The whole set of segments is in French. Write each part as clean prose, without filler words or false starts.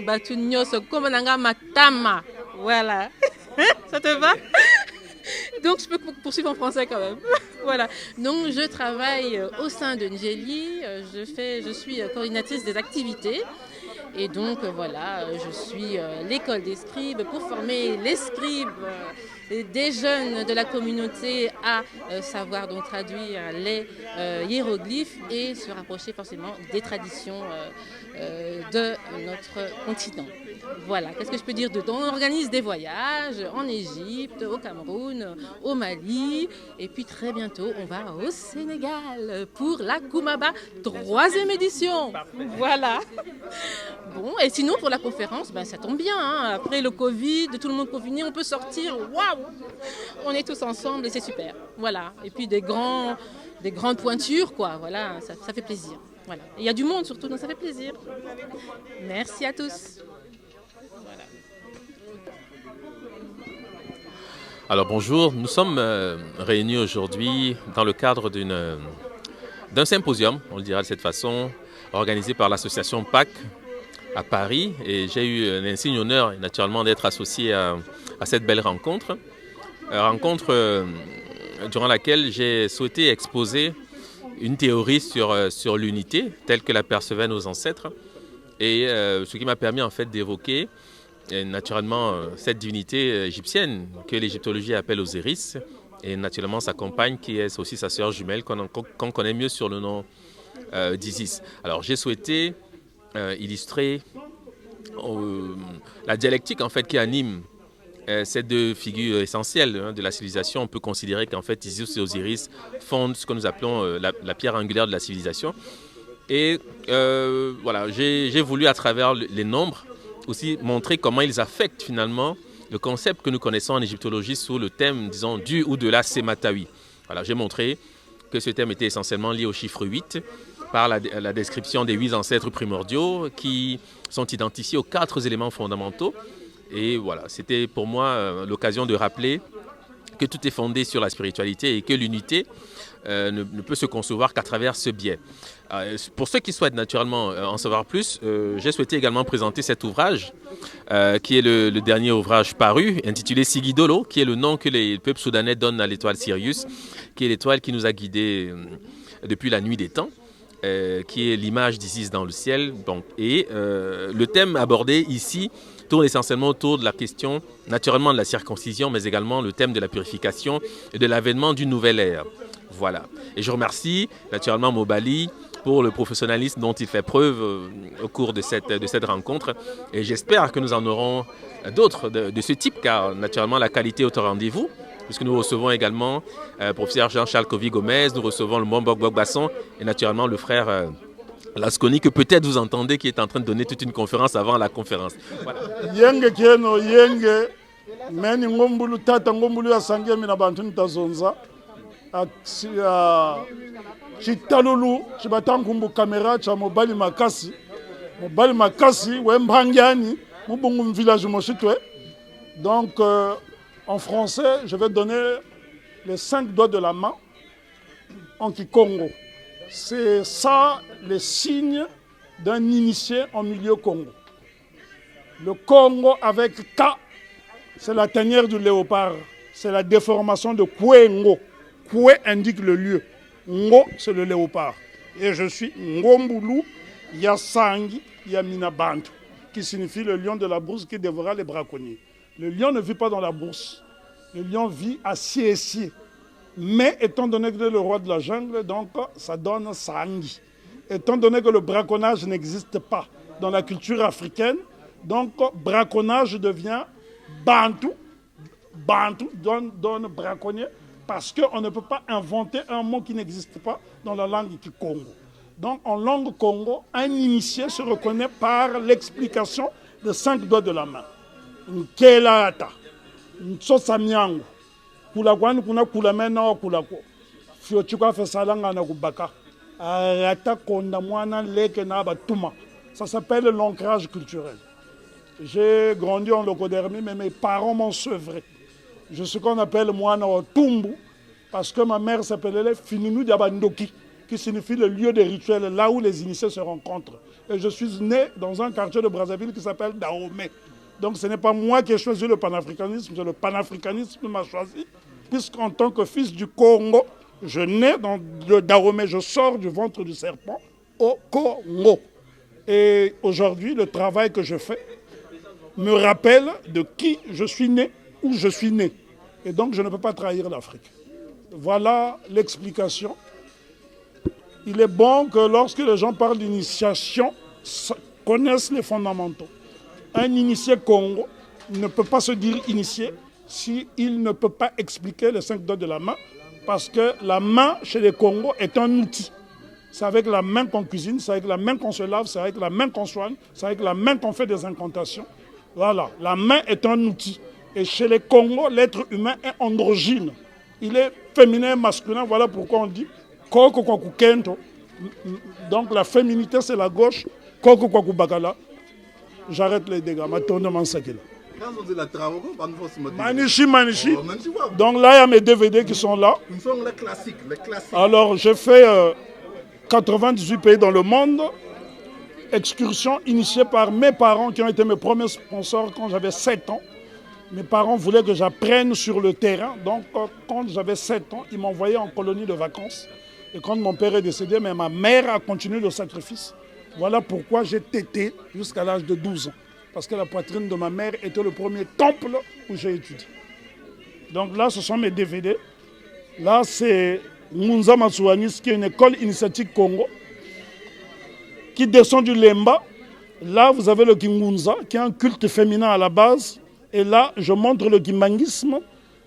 Boye Batunyoso Komananga Matama. Voilà. Ça te va? Donc, je peux poursuivre en français quand même. Voilà. Donc, je travaille au sein de Ngeli. Je suis coordinatrice des activités. Et donc, voilà, je suis l'école des scribes pour former les scribes des jeunes de la communauté à savoir donc traduire les hiéroglyphes et se rapprocher forcément des traditions de notre continent. Voilà, qu'est-ce que je peux dire de temps? On organise des voyages en Égypte, au Cameroun, au Mali, et puis très bientôt on va au Sénégal pour la Koumaba 3e édition. Voilà. Bon, et sinon pour la conférence, ben, ça tombe bien, hein. Après le Covid, tout le monde confiné, on peut sortir, waouh! On est tous ensemble et c'est super. Voilà, et puis des grandes pointures, quoi, voilà, ça fait plaisir. Voilà. Il y a du monde surtout, donc ça fait plaisir. Merci à tous. Alors bonjour, nous sommes réunis aujourd'hui dans le cadre d'un symposium, on le dira de cette façon, organisé par l'association PAC à Paris. Et j'ai eu l'insigne honneur naturellement d'être associé à cette belle rencontre. Durant laquelle j'ai souhaité exposer une théorie sur l'unité telle que la percevaient nos ancêtres. Et ce qui m'a permis en fait d'évoquer et naturellement cette divinité égyptienne que l'égyptologie appelle Osiris et naturellement sa compagne qui est aussi sa sœur jumelle qu'on connaît mieux sur le nom d'Isis. Alors j'ai souhaité illustrer la dialectique en fait qui anime ces deux figures essentielles de la civilisation. On peut considérer qu'en fait Isis et Osiris fondent ce que nous appelons la pierre angulaire de la civilisation. Et voilà, j'ai voulu à travers les nombres aussi montrer comment ils affectent finalement le concept que nous connaissons en égyptologie sous le thème, disons, du ou de la Sématawi. Voilà, j'ai montré que ce thème était essentiellement lié au chiffre 8 par la description des 8 ancêtres primordiaux qui sont identifiés aux 4 éléments fondamentaux. Et voilà, c'était pour moi l'occasion de rappeler que tout est fondé sur la spiritualité et que l'unité ne peut se concevoir qu'à travers ce biais. Pour ceux qui souhaitent naturellement en savoir plus, j'ai souhaité également présenter cet ouvrage qui est le dernier ouvrage paru, intitulé Sigidolo, qui est le nom que les peuples soudanais donnent à l'étoile Sirius, qui est l'étoile qui nous a guidés depuis la nuit des temps, qui est l'image d'Isis dans le ciel. Donc, et le thème abordé ici tourne essentiellement autour de la question naturellement de la circoncision, mais également le thème de la purification et de l'avènement d'une nouvelle ère. Voilà. Et je remercie naturellement Mobali pour le professionnalisme dont il fait preuve au cours de cette rencontre. Et j'espère que nous en aurons d'autres de ce type, car naturellement la qualité est au rendez-vous, puisque nous recevons également professeur Jean-Charles Kovi-Gomez, nous recevons le Mombok Bogbasson et naturellement le frère Lasconi, que peut-être vous entendez, qui est en train de donner toute une conférence avant la conférence. Voilà. Yenge kieno yenge meni ngombulu tata ngombulu ya sange mina bantu ntazonza chitalulu chibatankumbu kamera cha mobali makasi wembangiani mubungu village moshitwe. Donc en français, je vais donner les 5 doigts de la main en Kikongo. C'est ça les signes d'un initié en milieu Congo. Le Congo avec K, c'est la tanière du léopard. C'est la déformation de Kwengo. Kwe indique le lieu. Ngo, c'est le léopard. Et je suis Ngombulu Yasangi Yamina Bantu, qui signifie le lion de la bourse qui dévora les braconniers. Le lion ne vit pas dans la bourse. Le lion vit à Siessier. Mais étant donné que le roi de la jungle, donc ça donne Sangi. Étant donné que le braconnage n'existe pas dans la culture africaine, donc braconnage devient Bantu. Bantu donne braconnier parce qu'on ne peut pas inventer un mot qui n'existe pas dans la langue du Congo. Donc en langue Congo, un initié se reconnaît par l'explication de 5 doigts de la main. Nkelata, Nsosamiangu, Kulakwani kuna kulamena wa kulako. Fiochikwa fesalanga na kubaka. Arata konda mwana leke na batuma. Ça s'appelle l'ancrage culturel. J'ai grandi en locodermie, mais mes parents m'ont sevré. Je suis ce qu'on appelle mwana wa tumbu, parce que ma mère s'appelait Finunu Diabandoki. qui signifie le lieu des rituels, là où les initiés se rencontrent. Et je suis né dans un quartier de Brazzaville qui s'appelle Dahomey. Donc ce n'est pas moi qui ai choisi le panafricanisme, c'est le panafricanisme qui m'a choisi, puisqu'en tant que fils du Congo, je nais dans le Dahomey, je sors du ventre du serpent au Congo. Et aujourd'hui, le travail que je fais me rappelle de qui je suis né, où je suis né. Et donc je ne peux pas trahir l'Afrique. Voilà l'explication. Il est bon que lorsque les gens parlent d'initiation, connaissent les fondamentaux. Un initié Congo ne peut pas se dire initié s'il ne peut pas expliquer les 5 doigts de la main, parce que la main chez les Congos est un outil. C'est avec la main qu'on cuisine, c'est avec la main qu'on se lave, c'est avec la main qu'on soigne, c'est avec la main qu'on fait des incantations. Voilà, la main est un outil. Et chez les Congos, l'être humain est androgyne. Il est féminin et masculin, voilà pourquoi on dit Koko Kwaku Kento. Donc la féminité c'est la gauche, Koko Kwaku Bakala. J'arrête les dégâts, ma tourne mon sac là. Manichi. Donc là il y a mes DVD qui sont là. Ils sont les classiques, les classiques. Alors j'ai fait 98 pays dans le monde. Excursion initiée par mes parents qui ont été mes premiers sponsors quand j'avais 7 ans. Mes parents voulaient que j'apprenne sur le terrain. Donc, quand j'avais 7 ans, ils m'envoyaient en colonie de vacances. Et quand mon père est décédé, mais ma mère a continué le sacrifice. Voilà pourquoi j'ai tété jusqu'à l'âge de 12 ans. Parce que la poitrine de ma mère était le premier temple où j'ai étudié. Donc là, ce sont mes DVD. Là, c'est Ngunza Matsouanis, qui est une école initiatique Congo, qui descend du Lemba. Là, vous avez le Kingunza, qui est un culte féminin à la base. Et là, je montre le kimbanguisme,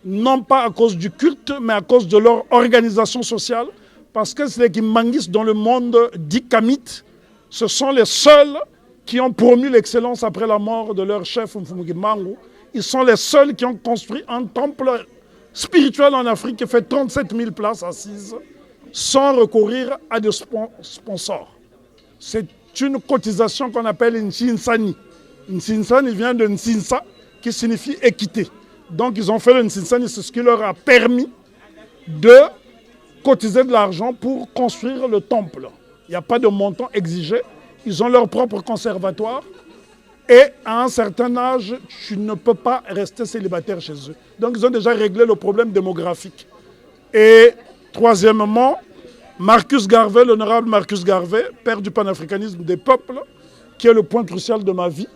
non pas à cause du culte, mais à cause de leur organisation sociale. Parce que c'est les kimbanguistes dans le monde dit kamite, ce sont les seuls qui ont promu l'excellence après la mort de leur chef Mfumugi Mangu. Ils sont les seuls qui ont construit un temple spirituel en Afrique qui fait 37 000 places assises, sans recourir à des sponsors. C'est une cotisation qu'on appelle Nsinsani. Nsinsani vient de Nsinsa, qui signifie équité. Donc ils ont fait le Nsinsani, c'est ce qui leur a permis de cotiser de l'argent pour construire le temple. Il n'y a pas de montant exigé. Ils ont leur propre conservatoire. Et à un certain âge, tu ne peux pas rester célibataire chez eux. Donc ils ont déjà réglé le problème démographique. Et troisièmement, Marcus Garvey, l'honorable Marcus Garvey, père du panafricanisme des peuples, qui est le point crucial de ma vie.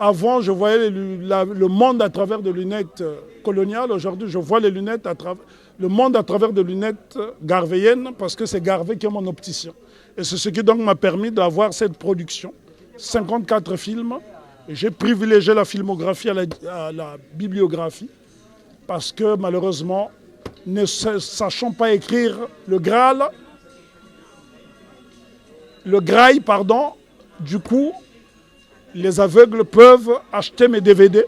Avant, je voyais le monde à travers des lunettes coloniales. Aujourd'hui, je vois le monde à travers des lunettes garveyennes parce que c'est Garvey qui est mon opticien. Et c'est ce qui donc m'a permis d'avoir cette production. 54 films. J'ai privilégié la filmographie à la bibliographie parce que malheureusement, ne sachant pas écrire le Graal, du coup, les aveugles peuvent acheter mes DVD,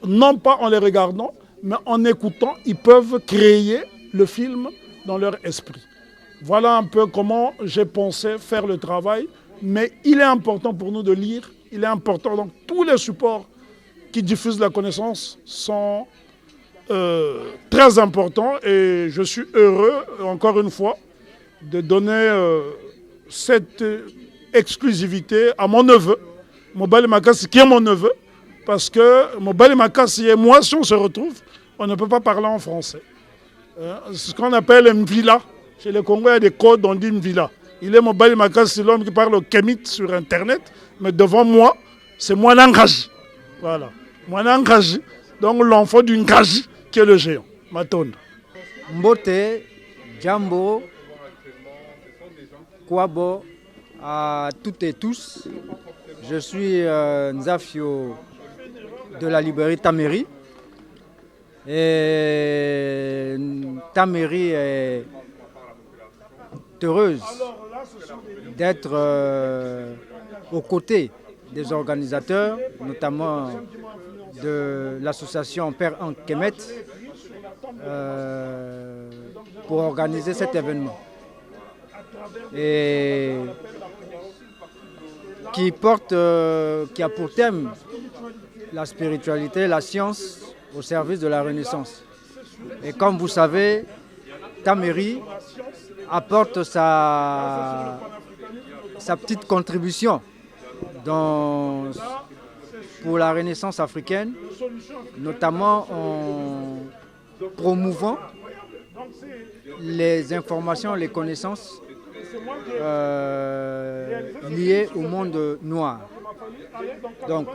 non pas en les regardant, mais en écoutant, ils peuvent créer le film dans leur esprit. Voilà un peu comment j'ai pensé faire le travail, mais il est important pour nous de lire, il est important, donc tous les supports qui diffusent la connaissance sont très importants et je suis heureux, encore une fois, de donner cette exclusivité à mon neveu, Mobali Makassi, qui est mon neveu, parce que Mobali Makassi et moi, si on se retrouve, on ne peut pas parler en français. C'est ce qu'on appelle une villa. Chez les Congolais, il y a des codes, on dit une villa. Il est Mobali Makassi, l'homme qui parle au Kémite sur Internet, mais devant moi, c'est moi l'Angaji. Voilà. Moi l'Angaji, donc l'enfant du Ngaji, qui est le géant. Matonde. Mbote, Djambo, Kwabo, à toutes et tous. Je suis Nzafio de la librairie Tameri. Et Tameri est heureuse d'être aux côtés des organisateurs, notamment de l'association Père Ankemet, pour organiser cet événement. Et qui a pour thème la spiritualité, la science au service de la Renaissance. Et comme vous savez, Tameri apporte sa petite contribution pour la Renaissance africaine, notamment en promouvant les informations, les connaissances liées au monde noir. Donc,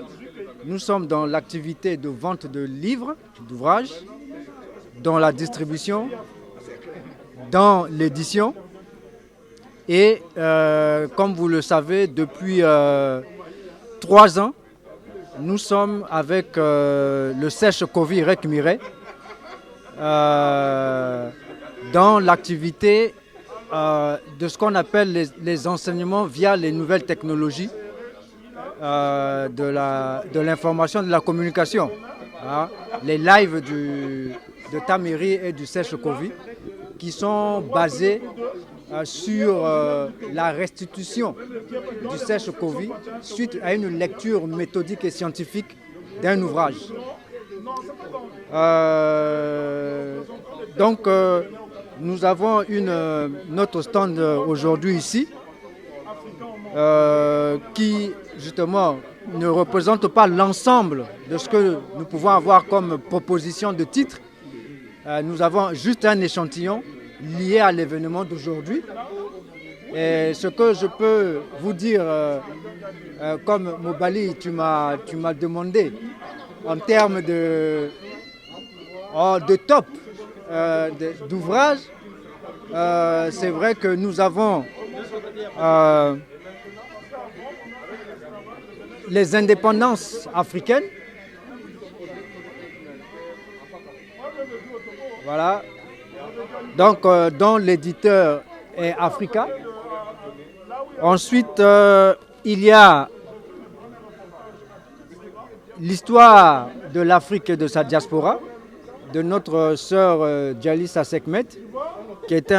nous sommes dans l'activité de vente de livres, d'ouvrages, dans la distribution, dans l'édition. Et comme vous le savez, depuis 3 ans, nous sommes avec le Sèche-Covid Rec Miret dans l'activité de ce qu'on appelle les enseignements via les nouvelles technologies de l'information, de la communication. Hein, les lives de Taméry et du Sèche-Covid qui sont basés sur la restitution du Sèche-Covid suite à une lecture méthodique et scientifique d'un ouvrage. Donc, nous avons notre stand aujourd'hui ici qui, justement, ne représente pas l'ensemble de ce que nous pouvons avoir comme proposition de titre. Nous avons juste un échantillon lié à l'événement d'aujourd'hui. Et ce que je peux vous dire, comme Mobali, tu m'as demandé, en termes de top d'ouvrage, c'est vrai que nous avons les indépendances africaines. Voilà. Donc, dont l'éditeur est Africa. Ensuite, il y a l'histoire de l'Afrique et de sa diaspora, de notre sœur Djalissa Sekhmet, qui est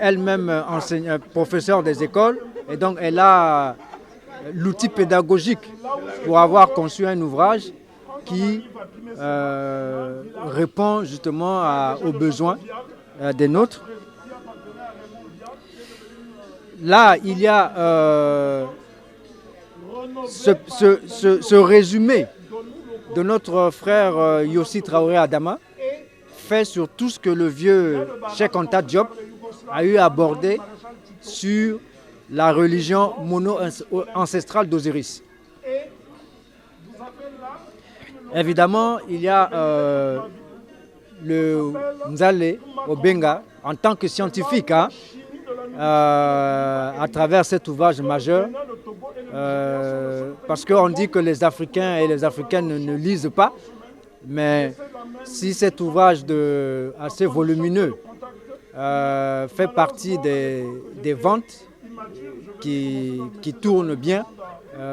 elle-même professeure des écoles. Et donc, elle a l'outil pédagogique pour avoir conçu un ouvrage qui répond justement aux besoins des nôtres. Là, il y a ce résumé de notre frère Yossi Traoré Adama, fait sur tout ce que le vieux Cheikh Anta Diop a eu à aborder sur la religion mono-ancestrale d'Osiris. Évidemment, il y a le Nzale Obenga en tant que scientifique, hein, à travers cet ouvrage majeur, parce qu'on dit que les Africains et les Africaines ne lisent pas, mais si cet ouvrage assez volumineux fait partie des ventes qui tournent bien,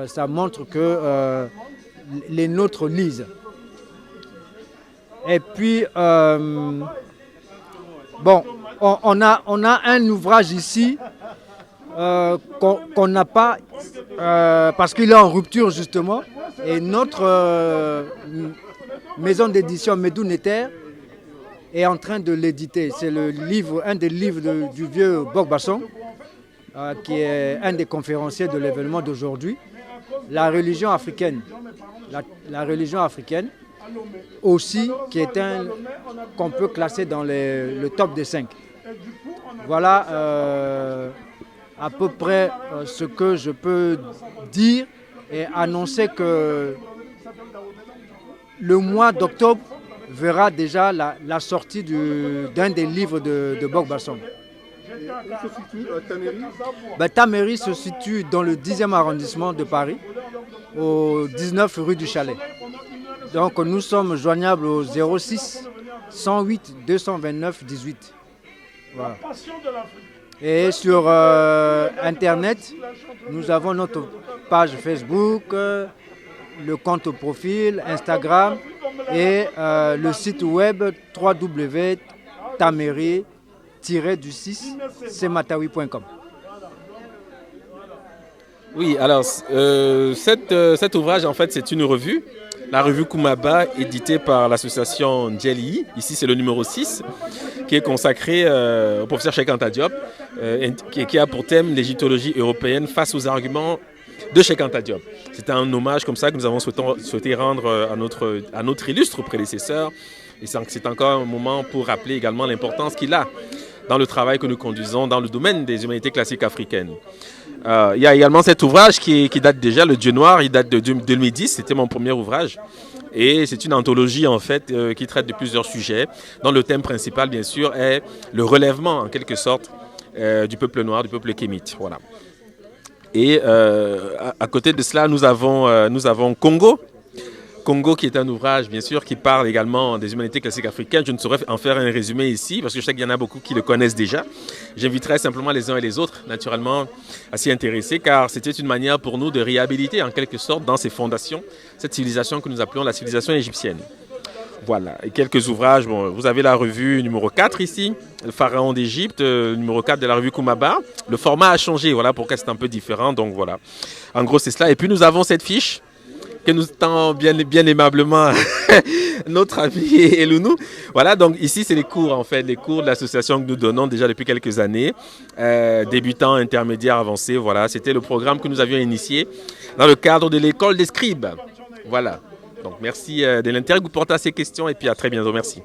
ça montre que les nôtres lisent. Et puis, bon, on a un ouvrage ici qu'on n'a pas, parce qu'il est en rupture justement, et notre maison d'édition Medoune Ether est en train de l'éditer. C'est un des livres du vieux Bogbasson, qui est un des conférenciers de l'événement d'aujourd'hui. La religion africaine. La religion africaine aussi, qui est qu'on peut classer dans le top des 5. Voilà à peu près ce que je peux dire et annoncer que le mois d'octobre verra déjà la sortie d'un des livres de Bogbasson. Où se situe Taméry? Taméry se situe dans le 10e arrondissement de Paris, au 19 rue du Chalet. Donc nous sommes joignables au 06 108 229 18. Voilà. Et sur Internet, nous avons notre page Facebook, le compte profil, Instagram et le site web www.tamery-du6cmatawi.com. Oui, alors cet ouvrage, en fait, c'est une revue la revue Kumaba, éditée par l'association Ndjeli. Ici, c'est le numéro 6, qui est consacré au professeur Cheikh Anta Diop, qui a pour thème l'égyptologie européenne face aux arguments de Cheikh Anta Diop. C'est un hommage comme ça que nous avons souhaité rendre à notre illustre prédécesseur. Et c'est encore un moment pour rappeler également l'importance qu'il a dans le travail que nous conduisons dans le domaine des humanités classiques africaines. Il y a également cet ouvrage qui date déjà, Le Dieu Noir, il date de 2010, c'était mon premier ouvrage. Et c'est une anthologie en fait qui traite de plusieurs sujets, dont le thème principal bien sûr est le relèvement en quelque sorte du peuple noir, du peuple kémite. Voilà. Et à côté de cela, nous avons Congo. Congo qui est un ouvrage bien sûr qui parle également des humanités classiques africaines. Je ne saurais en faire un résumé ici parce que je sais qu'il y en a beaucoup qui le connaissent déjà. J'inviterai simplement les uns et les autres naturellement à s'y intéresser car c'était une manière pour nous de réhabiliter en quelque sorte dans ses fondations cette civilisation que nous appelons la civilisation égyptienne. Voilà, et quelques ouvrages. Bon, vous avez la revue numéro 4 ici, le Pharaon d'Égypte, numéro 4 de la revue Kumaba. Le format a changé, voilà pourquoi c'est un peu différent. Donc voilà, en gros c'est cela. Et puis nous avons cette fiche que nous tend bien aimablement notre ami Elounou. Voilà, donc ici c'est les cours en fait, les cours de l'association que nous donnons déjà depuis quelques années, débutants, intermédiaires, avancés. Voilà, c'était le programme que nous avions initié dans le cadre de l'école des scribes. Voilà, donc merci de l'intérêt que vous portez à ces questions et puis à très bientôt, merci.